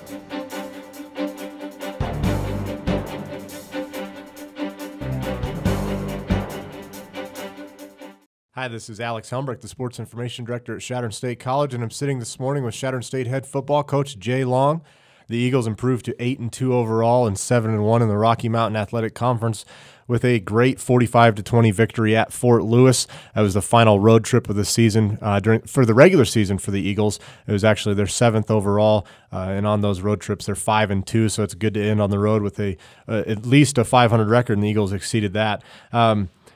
Hi, this is Alex Helmbrecht, the Sports Information Director at Chadron State College, and I'm sitting this morning with Chadron State head football coach Jay Long. The Eagles improved to 8-2 overall and 7-1 in the Rocky Mountain Athletic Conference with a great 45-20 victory at Fort Lewis. That was the final road trip of the season for the regular season for the Eagles. It was actually their 7th overall, and on those road trips they're 5-2. So it's good to end on the road with at least a 500 record, and the Eagles exceeded that.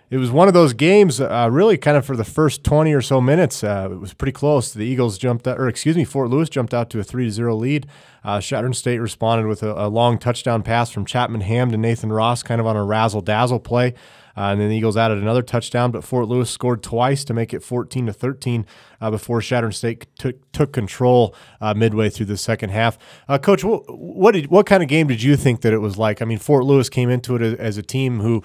It was one of those games, really kind of for the first 20 or so minutes. It was pretty close. The Eagles Fort Lewis jumped out to a 3-0 lead. Chadron State responded with a long touchdown pass from Chapman Ham to Nathan Ross, kind of on a razzle-dazzle play. And then the Eagles added another touchdown, but Fort Lewis scored twice to make it 14-13 before Chadron State took control midway through the second half. Coach, what kind of game did you think that it was like? I mean, Fort Lewis came into it as a team who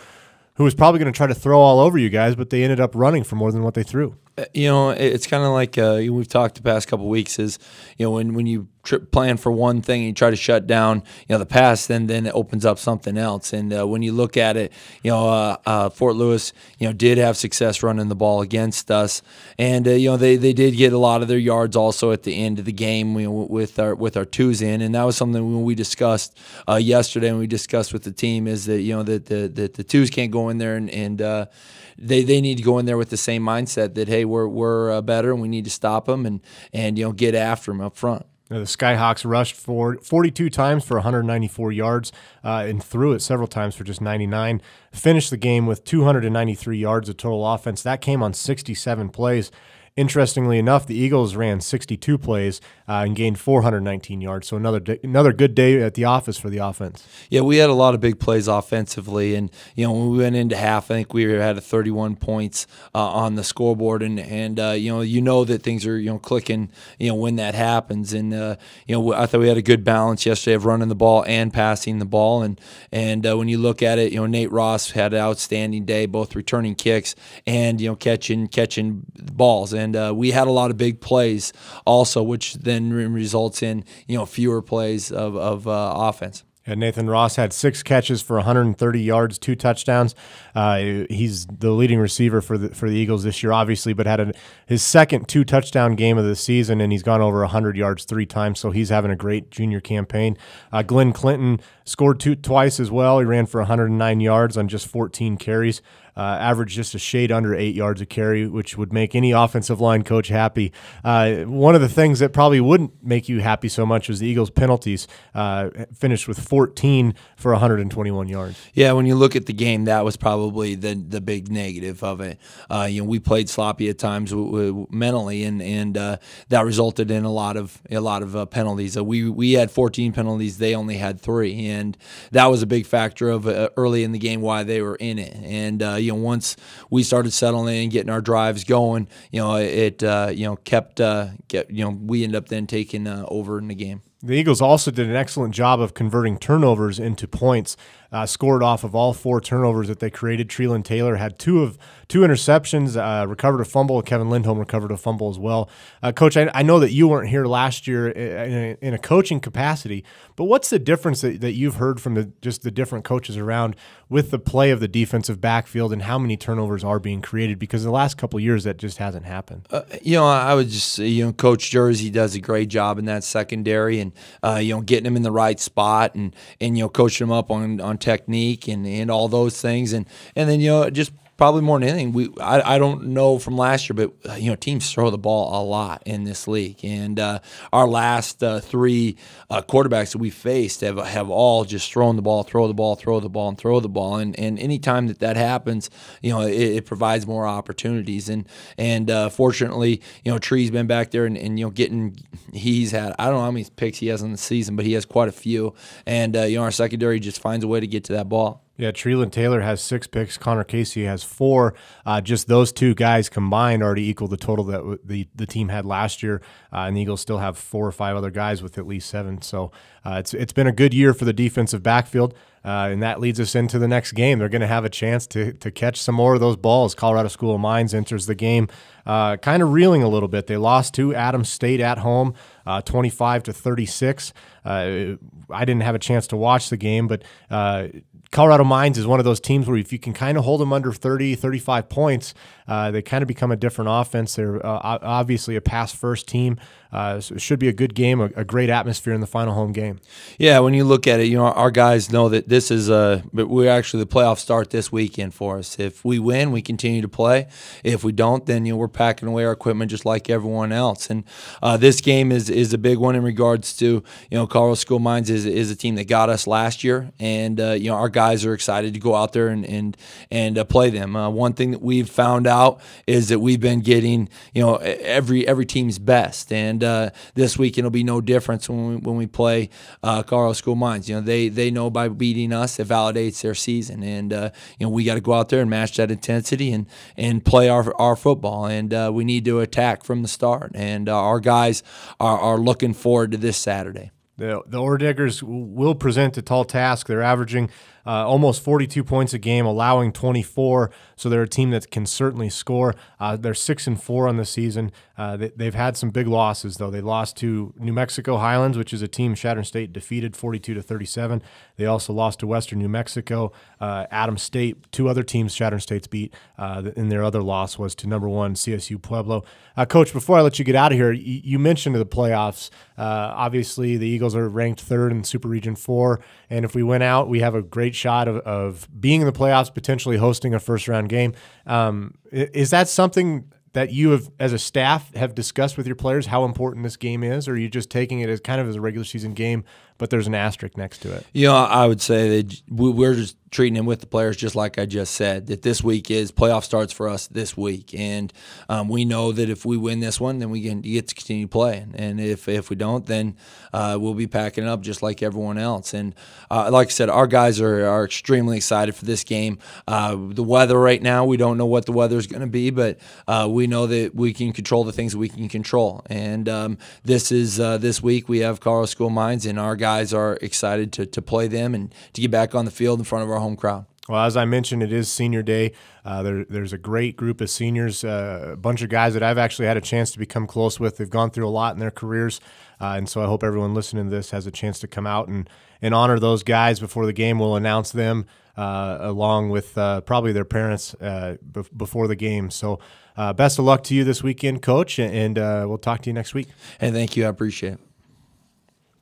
was probably going to try to throw all over you guys, but they ended up running for more than what they threw. It's kind of like we've talked the past couple of weeks is, when you plan for one thing and you try to shut down, the pass, then it opens up something else. And when you look at it, Fort Lewis, did have success running the ball against us, and they did get a lot of their yards also at the end of the game with our twos in, and that was something we discussed yesterday, and we discussed with the team is that that the twos can't go in there and they need to go in there with the same mindset that, hey, we're better and we need to stop them and get after them up front. The Skyhawks rushed for 42 times for 194 yards and threw it several times for just 99. Finished the game with 293 yards of total offense. That came on 67 plays. Interestingly enough, the Eagles ran 62 plays and gained 419 yards. So another good day at the office for the offense. Yeah, we had a lot of big plays offensively, and when we went into half, I think we had 31 points on the scoreboard, and that things are clicking when that happens, and I thought we had a good balance yesterday of running the ball and passing the ball, and when you look at it, Nate Ross had an outstanding day, both returning kicks and catching balls. And we had a lot of big plays also, which then results in fewer plays of offense. And Nathan Ross had 6 catches for 130 yards, 2 touchdowns. He's the leading receiver for the Eagles this year, obviously, but had his second 2-touchdown game of the season, and he's gone over 100 yards 3 times, so he's having a great junior campaign. Glenn Clinton scored twice as well. He ran for 109 yards on just 14 carries. Averaged just a shade under 8 yards a carry, which would make any offensive line coach happy. One of the things that probably wouldn't make you happy so much was the Eagles' penalties. Finished with 14 for 121 yards. Yeah, when you look at the game, that was probably the big negative of it. We played sloppy at times mentally, and that resulted in a lot of penalties. We had 14 penalties; they only had 3, and that was a big factor of early in the game why they were in it. And once we started settling in and getting our drives going, we ended up then taking over in the game. The Eagles also did an excellent job of converting turnovers into points. Scored off of all 4 turnovers that they created. Treeland Taylor had 2 interceptions, recovered a fumble. Kevin Lindholm recovered a fumble as well. Coach, I know that you weren't here last year in a coaching capacity, but what's the difference that you've heard from just the different coaches around with the play of the defensive backfield and how many turnovers are being created? Because the last couple of years that just hasn't happened. I would just say, Coach Jersey does a great job in that secondary and getting them in the right spot and coaching them up on technique and all those things, and then just probably more than anything, I don't know from last year, but teams throw the ball a lot in this league, and our last 3 quarterbacks that we faced have all just throw the ball, and any time that happens, it provides more opportunities, and fortunately, Tree's been back there and getting, he's had, I don't know how many picks he has in the season, but he has quite a few, and our secondary just finds a way to get to that ball. Yeah, Treeland Taylor has 6 picks. Connor Casey has 4. Just those 2 guys combined already equal the total that the team had last year. And the Eagles still have 4 or 5 other guys with at least 7. So it's been a good year for the defensive backfield. And that leads us into the next game. They're going to have a chance to catch some more of those balls. Colorado School of Mines enters the game kind of reeling a little bit. They lost to Adams State at home, 25-36. I didn't have a chance to watch the game, but Colorado Mines is one of those teams where if you can kind of hold them under 30, 35 points, they kind of become a different offense. They're obviously a pass-first team. So it should be a good game, a great atmosphere in the final home game. Yeah, when you look at it, our guys know that this is but we're actually the playoffs start this weekend for us. If we win, we continue to play. If we don't, then we're packing away our equipment just like everyone else. And this game is a big one in regards to Colorado School Mines is a team that got us last year, and our guys are excited to go out there and play them. One thing that we've found out is that we've been getting every team's best, and this weekend will be no difference when we play Colorado School Mines. They know by beating us it validates their season, and we got to go out there and match that intensity and play our football, and we need to attack from the start. And our guys are looking forward to this Saturday. The Ore Diggers will present a tall task. They're averaging almost 42 points a game, allowing 24. So they're a team that can certainly score. They're 6-4 on the season. They've had some big losses, though. They lost to New Mexico Highlands, which is a team Chadron State defeated 42-37. They also lost to Western New Mexico, Adams State. Two other teams Chadron State's beat, and their other loss was to number 1 CSU Pueblo. Coach, before I let you get out of here, you mentioned the playoffs. Obviously, the Eagles are ranked 3rd in Super Region 4, and if we win out, we have a great shot of being in the playoffs, potentially hosting a first-round game. Is that something that you have, as a staff, have discussed with your players, how important this game is, or are you just taking it as kind of as a regular season game, but there's an asterisk next to it? I would say that we're just treating them with the players just like I just said, that this week is playoff starts for us this week. And we know that if we win this one, then we get to continue playing. And if we don't, then we'll be packing it up just like everyone else. And like I said, our guys are extremely excited for this game. The weather right now, we don't know what the weather is going to be, but we know that we can control the things that we can control. And this week we have Colorado School Mines, and our guys are excited to play them and to get back on the field in front of our home crowd. Well, as I mentioned, it is senior day. There's a great group of seniors, a bunch of guys that I've actually had a chance to become close with. They've gone through a lot in their careers, and so I hope everyone listening to this has a chance to come out and honor those guys before the game. We'll announce them along with probably their parents before the game. So best of luck to you this weekend, Coach, and we'll talk to you next week. Hey, thank you. I appreciate it.